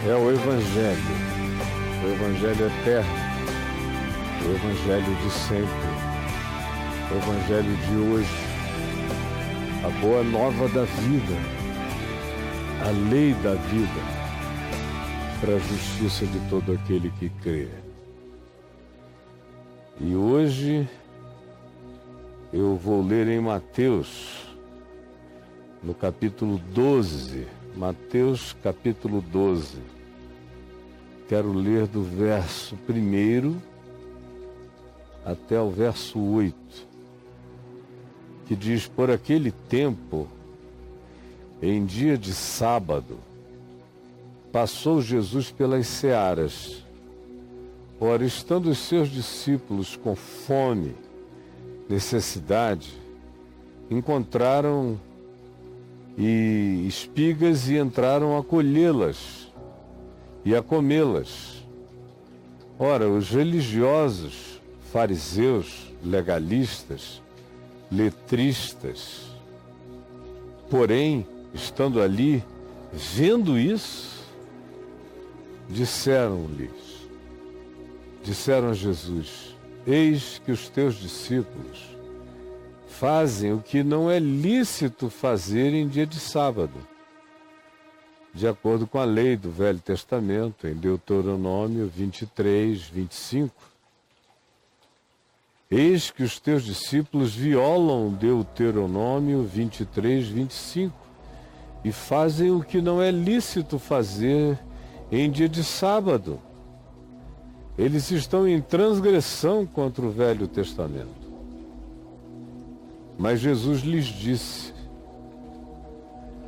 é o Evangelho eterno, o Evangelho de sempre, o Evangelho de hoje, a boa nova da vida, a lei da vida, para a justiça de todo aquele que crê. E hoje eu vou ler em Mateus, no capítulo 12, Mateus capítulo 12. Quero ler do verso 1 até o verso 8, que diz: por aquele tempo, em dia de sábado, passou Jesus pelas searas. Ora, estando os seus discípulos com fome, necessidade, encontraram espigas e entraram a colhê-las e a comê-las. Ora, os religiosos, fariseus, legalistas, letristas, porém, estando ali, vendo isso, disseram a Jesus: eis que os teus discípulos fazem o que não é lícito fazer em dia de sábado, de acordo com a lei do Velho Testamento, em Deuteronômio 23, 25. Eis que os teus discípulos violam Deuteronômio 23, 25 e fazem o que não é lícito fazer em dia de sábado. Eles estão em transgressão contra o Velho Testamento. Mas Jesus lhes disse: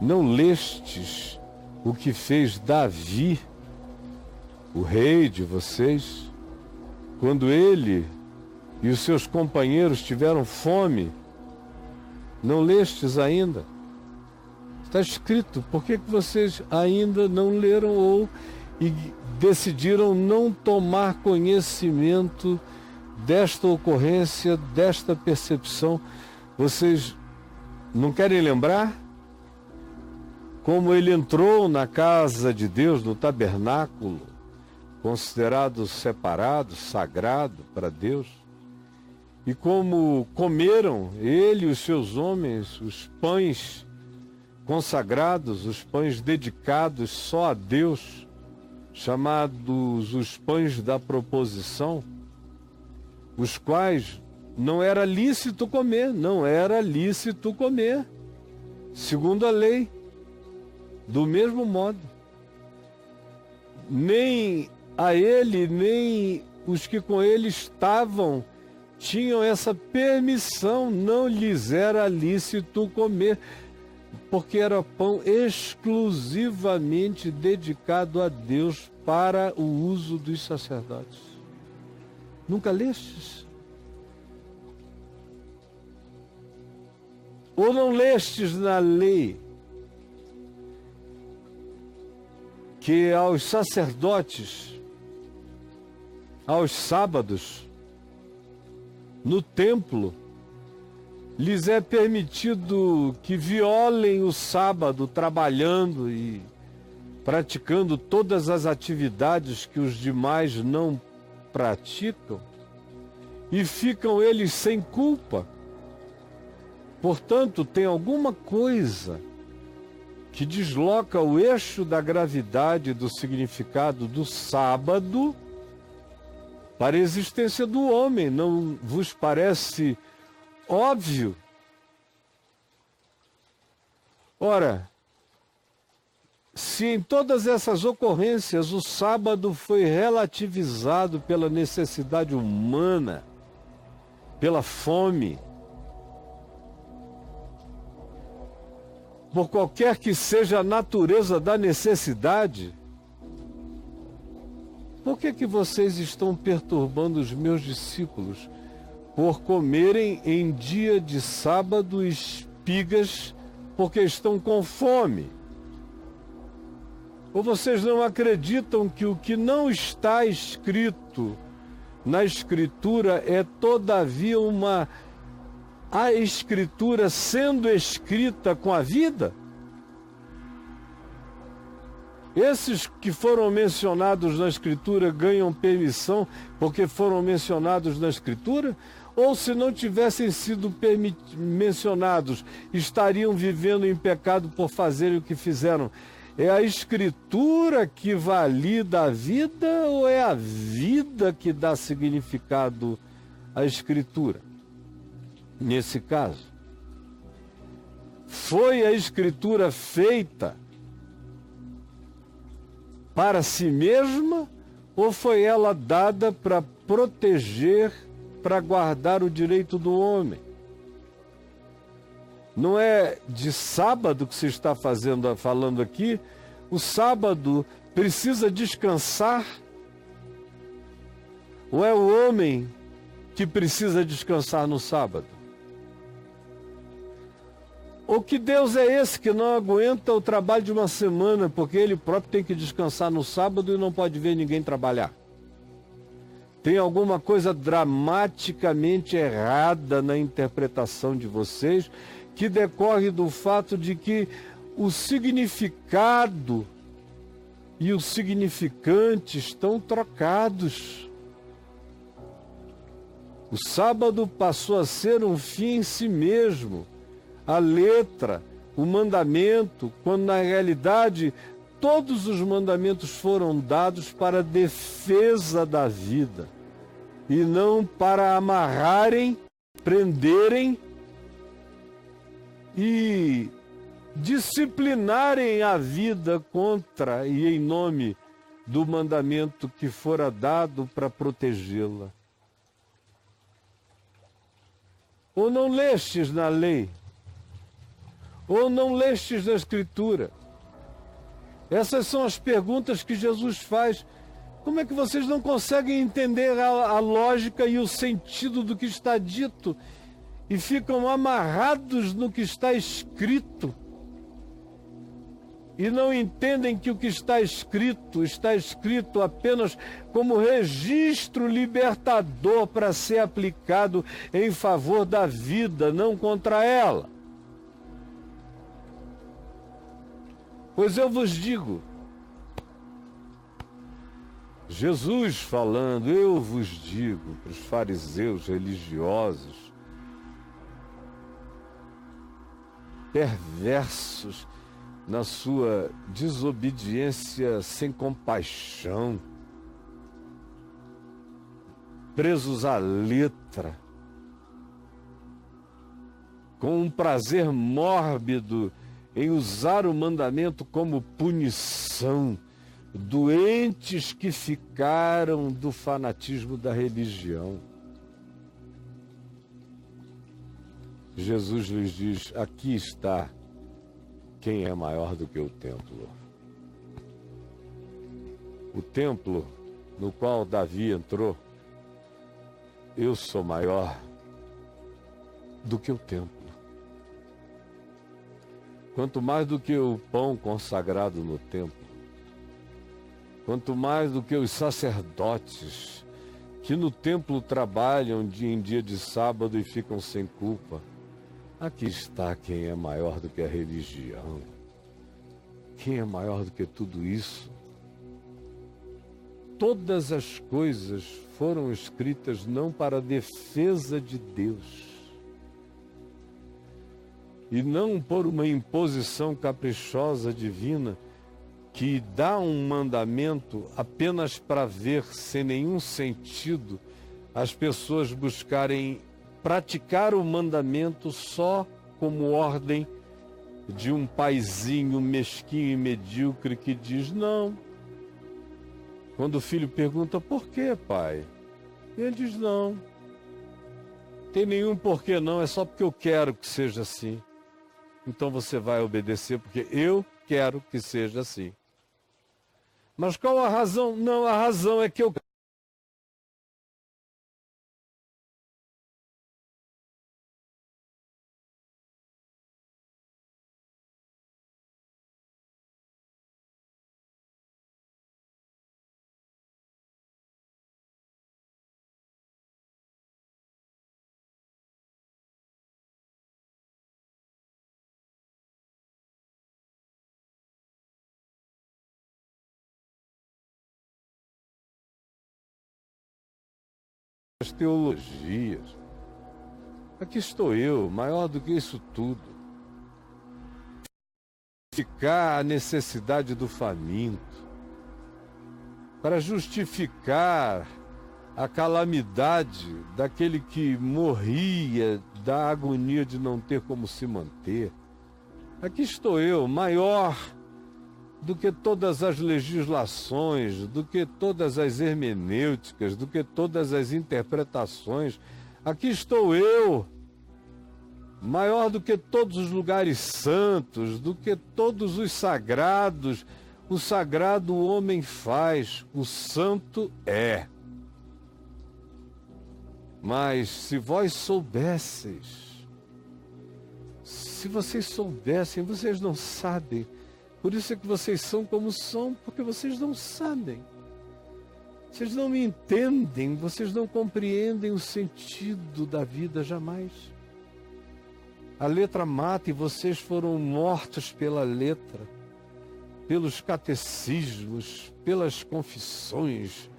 não lestes o que fez Davi, o rei de vocês, quando ele e os seus companheiros tiveram fome? Não lestes ainda? Está escrito. Por que vocês ainda não leram ou decidiram não tomar conhecimento desta ocorrência, desta percepção? Vocês não querem lembrar como ele entrou na casa de Deus, no tabernáculo, considerado separado, sagrado para Deus, e como comeram ele e os seus homens os pães consagrados, os pães dedicados só a Deus, chamados os pães da proposição, os quais não era lícito comer, segundo a lei. Do mesmo modo, nem a ele, nem os que com ele estavam tinham essa permissão, não lhes era lícito comer, porque era pão exclusivamente dedicado a Deus para o uso dos sacerdotes. Nunca lestes? Ou não lestes na lei que aos sacerdotes, aos sábados, no templo, lhes é permitido que violem o sábado trabalhando e praticando todas as atividades que os demais não praticam, e ficam eles sem culpa? Portanto, tem alguma coisa que desloca o eixo da gravidade do significado do sábado para a existência do homem. Não vos parece óbvio? Ora, se em todas essas ocorrências o sábado foi relativizado pela necessidade humana, pela fome, por qualquer que seja a natureza da necessidade, por que vocês estão perturbando os meus discípulos por comerem em dia de sábado espigas porque estão com fome? Ou vocês não acreditam que o que não está escrito na Escritura é todavia a Escritura sendo escrita com a vida? Esses que foram mencionados na Escritura ganham permissão porque foram mencionados na Escritura? Ou se não tivessem sido mencionados, estariam vivendo em pecado por fazerem o que fizeram? É a Escritura que valida a vida ou é a vida que dá significado à Escritura? Nesse caso, foi a Escritura feita para si mesma ou foi ela dada para proteger, para guardar o direito do homem? Não é de sábado que se está falando aqui. O sábado precisa descansar? Ou é o homem que precisa descansar no sábado? Ou que Deus é esse que não aguenta o trabalho de uma semana, porque ele próprio tem que descansar no sábado e não pode ver ninguém trabalhar? Tem alguma coisa dramaticamente errada na interpretação de vocês, que decorre do fato de que o significado e o significante estão trocados. O sábado passou a ser um fim em si mesmo. A letra, o mandamento, quando na realidade todos os mandamentos foram dados para a defesa da vida e não para amarrarem, prenderem e disciplinarem a vida contra e em nome do mandamento que fora dado para protegê-la. Ou não lestes na lei? Ou não lestes na Escritura? Essas são as perguntas que Jesus faz. Como é que vocês não conseguem entender a lógica e o sentido do que está dito e ficam amarrados no que está escrito e não entendem que o que está escrito apenas como registro libertador para ser aplicado em favor da vida, não contra ela? Pois eu vos digo, Jesus falando, eu vos digo para os fariseus religiosos, perversos na sua desobediência sem compaixão, presos à letra, com um prazer mórbido em usar o mandamento como punição, doentes que ficaram do fanatismo da religião. Jesus lhes diz, aqui está quem é maior do que o templo. O templo no qual Davi entrou, eu sou maior do que o templo. Quanto mais do que o pão consagrado no templo, quanto mais do que os sacerdotes que no templo trabalham em dia de sábado e ficam sem culpa, aqui está quem é maior do que a religião. Quem é maior do que tudo isso? Todas as coisas foram escritas não para a defesa de Deus, e não por uma imposição caprichosa divina que dá um mandamento apenas para ver sem nenhum sentido as pessoas buscarem praticar o mandamento só como ordem de um paizinho mesquinho e medíocre que diz não. Quando o filho pergunta, por quê, pai? Ele diz não. Tem nenhum porquê não, é só porque eu quero que seja assim. Então você vai obedecer porque eu quero que seja assim. Mas qual a razão? Não, a razão é que eu teologias. Aqui estou eu, maior do que isso tudo. Justificar a necessidade do faminto, para justificar a calamidade daquele que morria da agonia de não ter como se manter. Aqui estou eu, maior do que todas as legislações, do que todas as hermenêuticas, do que todas as interpretações. Aqui estou eu, maior do que todos os lugares santos, do que todos os sagrados. O sagrado o homem faz, o santo é. Mas se vós soubesseis, se vocês soubessem, vocês não sabem. Por isso é que vocês são como são, porque vocês não sabem. Vocês não me entendem, vocês não compreendem o sentido da vida jamais. A letra mata e vocês foram mortos pela letra, pelos catecismos, pelas confissões.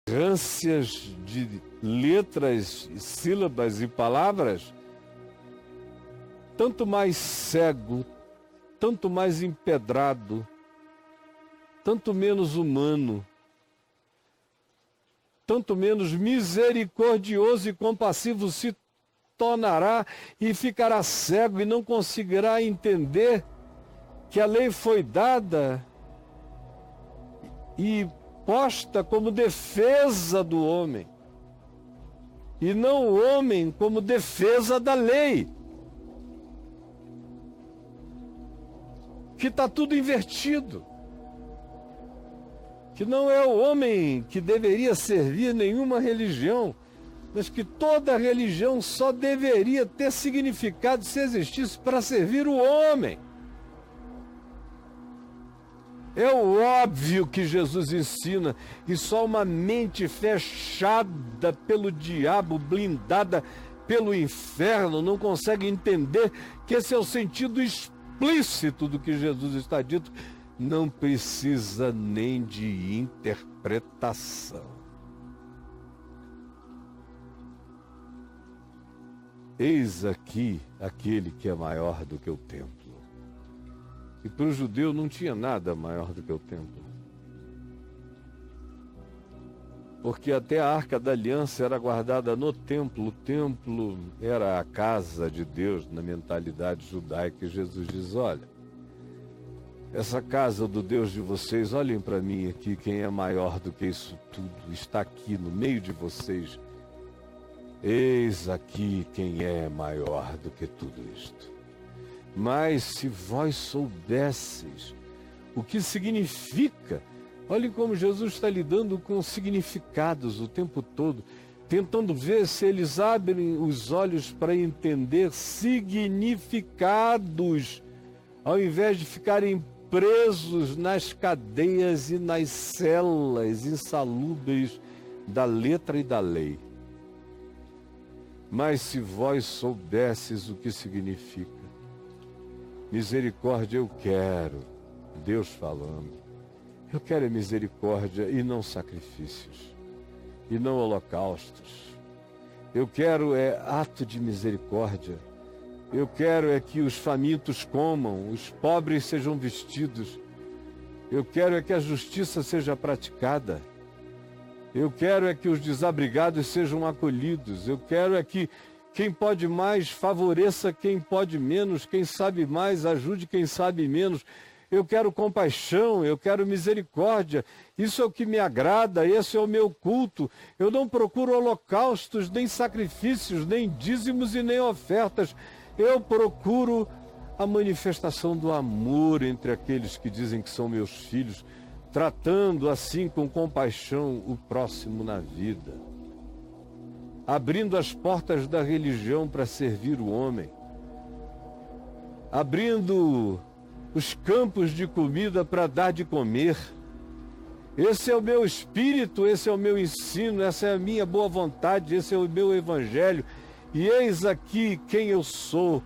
Ânsias de letras, sílabas e palavras, tanto mais cego, tanto mais empedrado, tanto menos humano, tanto menos misericordioso e compassivo se tornará e ficará cego e não conseguirá entender que a lei foi dada e posta como defesa do homem, e não o homem como defesa da lei. Que está tudo invertido. Que não é o homem que deveria servir nenhuma religião, mas que toda religião só deveria ter significado se existisse para servir o homem. É o óbvio que Jesus ensina, e só uma mente fechada pelo diabo, blindada pelo inferno, não consegue entender que esse é o sentido explícito do que Jesus está dito. Não precisa nem de interpretação. Eis aqui aquele que é maior do que o templo. E para o judeu não tinha nada maior do que o templo. Porque até a Arca da Aliança era guardada no templo. O templo era a casa de Deus na mentalidade judaica. E Jesus diz, olha, essa casa do Deus de vocês, olhem para mim aqui, quem é maior do que isso tudo, está aqui no meio de vocês. Eis aqui quem é maior do que tudo isto. Mas se vós soubesseis o que significa, olhem como Jesus está lidando com significados o tempo todo, tentando ver se eles abrem os olhos para entender significados, ao invés de ficarem presos nas cadeias e nas celas insalubres da letra e da lei. Mas se vós soubesses o que significa, misericórdia eu quero, Deus falando. Eu quero misericórdia e não sacrifícios, e não holocaustos. Eu quero ato de misericórdia. Eu quero que os famintos comam, os pobres sejam vestidos. Eu quero que a justiça seja praticada. Eu quero que os desabrigados sejam acolhidos. Eu quero que quem pode mais favoreça quem pode menos, quem sabe mais ajude quem sabe menos. Eu quero compaixão, eu quero misericórdia. Isso é o que me agrada, esse é o meu culto. Eu não procuro holocaustos, nem sacrifícios, nem dízimos e nem ofertas. Eu procuro a manifestação do amor entre aqueles que dizem que são meus filhos, tratando assim com compaixão o próximo na vida, abrindo as portas da religião para servir o homem, abrindo os campos de comida para dar de comer. Esse é o meu espírito, esse é o meu ensino, essa é a minha boa vontade, esse é o meu evangelho. E eis aqui quem eu sou.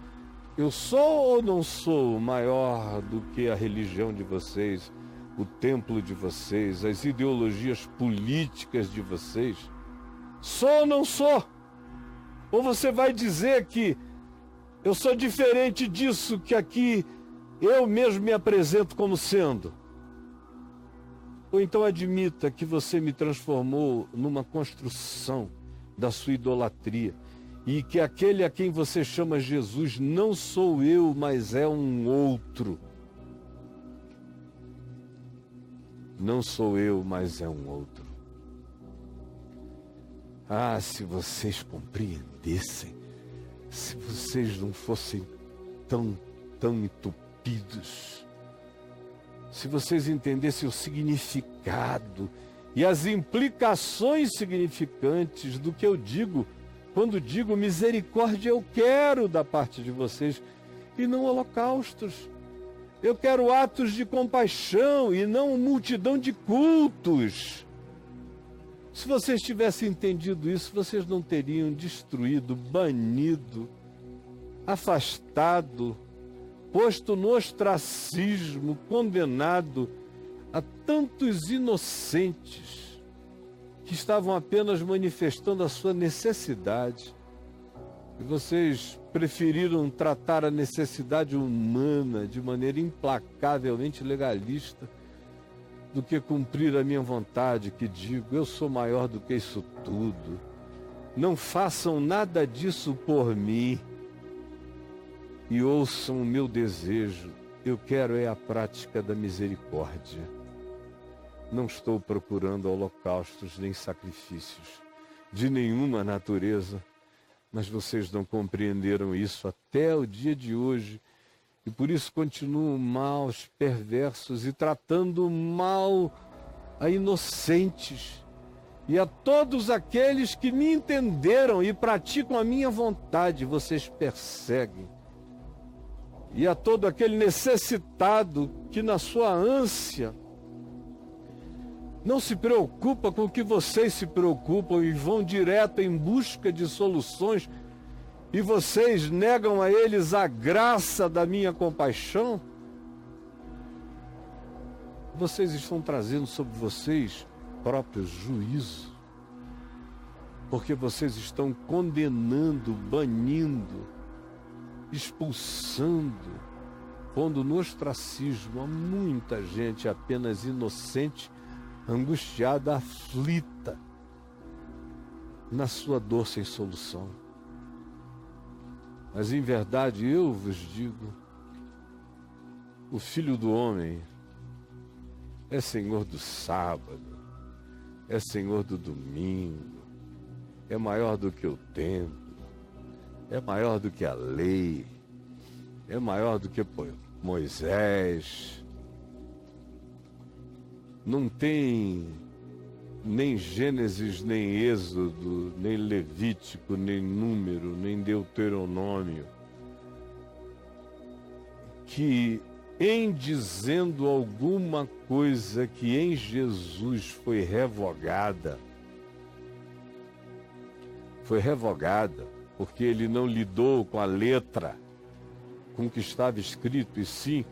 Eu sou ou não sou maior do que a religião de vocês, o templo de vocês, as ideologias políticas de vocês? Sou ou não sou? Ou você vai dizer que eu sou diferente disso que aqui eu mesmo me apresento como sendo? Ou então admita que você me transformou numa construção da sua idolatria e que aquele a quem você chama Jesus não sou eu, mas é um outro. Não sou eu, mas é um outro. Ah, se vocês compreendessem, se vocês não fossem tão entupidos, se vocês entendessem o significado e as implicações significantes do que eu digo, quando digo misericórdia, eu quero da parte de vocês, e não holocaustos. Eu quero atos de compaixão e não multidão de cultos. Se vocês tivessem entendido isso, vocês não teriam destruído, banido, afastado, posto no ostracismo, condenado a tantos inocentes que estavam apenas manifestando a sua necessidade. E vocês preferiram tratar a necessidade humana de maneira implacavelmente legalista do que cumprir a minha vontade, que digo, eu sou maior do que isso tudo. Não façam nada disso por mim. E ouçam o meu desejo, eu quero é a prática da misericórdia. Não estou procurando holocaustos nem sacrifícios de nenhuma natureza, mas vocês não compreenderam isso até o dia de hoje, e por isso continuam maus, perversos e tratando mal a inocentes e a todos aqueles que me entenderam e praticam a minha vontade, vocês perseguem. E a todo aquele necessitado que na sua ânsia não se preocupa com o que vocês se preocupam e vão direto em busca de soluções, e vocês negam a eles a graça da minha compaixão, vocês estão trazendo sobre vocês próprio juízo, porque vocês estão condenando, banindo, expulsando, pondo no ostracismo a muita gente apenas inocente, angustiada, aflita, na sua dor sem solução. Mas em verdade eu vos digo, o Filho do Homem é Senhor do sábado, é Senhor do domingo, é maior do que o templo, é maior do que a lei, é maior do que Moisés. Não tem nem Gênesis, nem Êxodo, nem Levítico, nem Número, nem Deuteronômio, que em dizendo alguma coisa que em Jesus foi revogada, porque ele não lidou com a letra, com o que estava escrito, e sim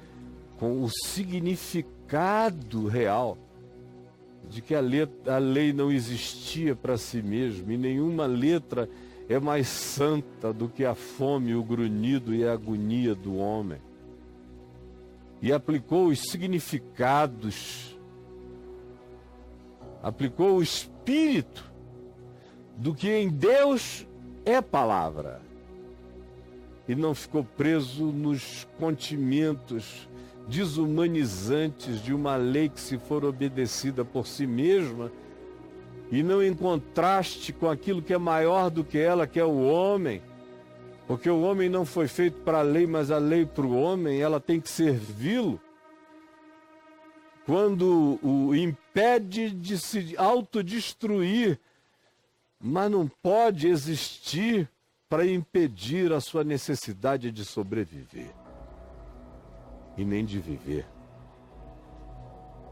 com o significado real de que a lei não existia para si mesma, e nenhuma letra é mais santa do que a fome, o grunhido e a agonia do homem. E aplicou os significados, aplicou o espírito do que em Deus é palavra, e não ficou preso nos contimentos desumanizantes de uma lei que, se for obedecida por si mesma, e não em contraste com aquilo que é maior do que ela, que é o homem, Porque o homem não foi feito para a lei, mas a lei para o homem, ela tem que servi-lo. Quando o impede de se autodestruir, mas não pode existir para impedir a sua necessidade de sobreviver e nem de viver.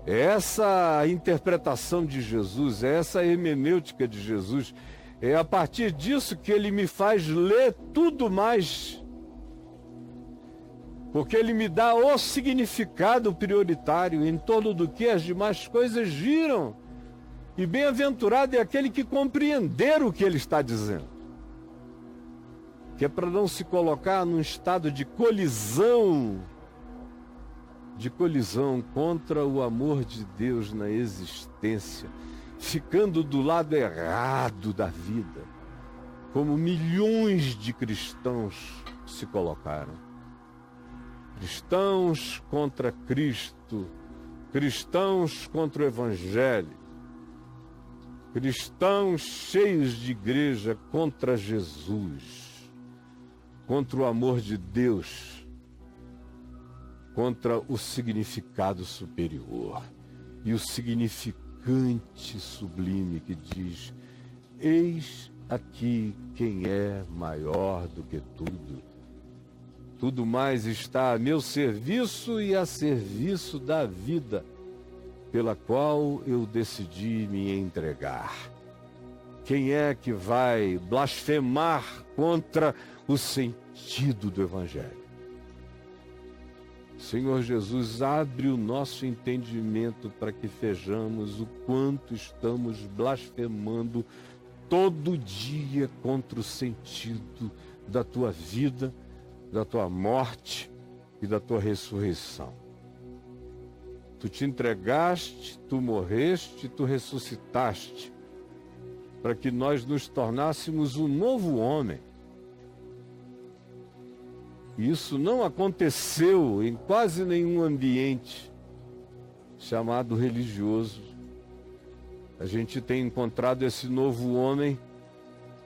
Essa interpretação de Jesus, essa hermenêutica de Jesus, é a partir disso que ele me faz ler tudo mais. Porque ele me dá o significado prioritário em torno do que as demais coisas giram. E bem-aventurado é aquele que compreender o que ele está dizendo. Que é para não se colocar num estado de colisão contra o amor de Deus na existência, ficando do lado errado da vida, como milhões de cristãos se colocaram. Cristãos contra Cristo, cristãos contra o Evangelho, cristãos cheios de igreja contra Jesus, contra o amor de Deus, contra o significado superior e o significante sublime que diz: eis aqui quem é maior do que tudo. Tudo mais está a meu serviço e a serviço da vida, pela qual eu decidi me entregar. Quem é que vai blasfemar contra o sentido do Evangelho? Senhor Jesus, abre o nosso entendimento para que vejamos o quanto estamos blasfemando todo dia contra o sentido da tua vida, da tua morte e da tua ressurreição. Tu te entregaste, tu morreste, tu ressuscitaste, para que nós nos tornássemos um novo homem. E isso não aconteceu em quase nenhum ambiente chamado religioso. A gente tem encontrado esse novo homem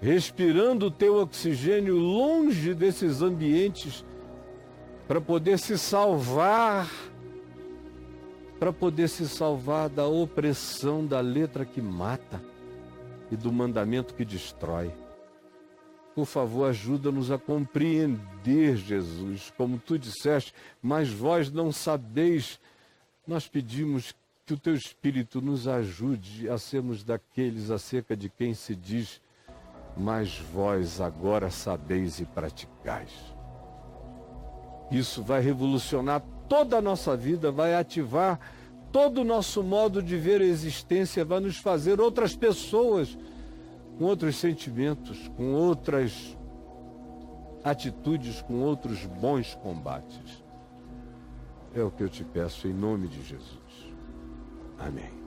respirando o teu oxigênio longe desses ambientes para poder se salvar da opressão da letra que mata e do mandamento que destrói. Por favor, ajuda-nos a compreender, Jesus, como tu disseste, mas vós não sabeis. Nós pedimos que o teu Espírito nos ajude a sermos daqueles acerca de quem se diz: mas vós agora sabeis e praticais. Isso vai revolucionar toda a nossa vida, vai ativar todo o nosso modo de ver a existência, vai nos fazer outras pessoas, com outros sentimentos, com outras atitudes, com outros bons combates. É o que eu te peço em nome de Jesus. Amém.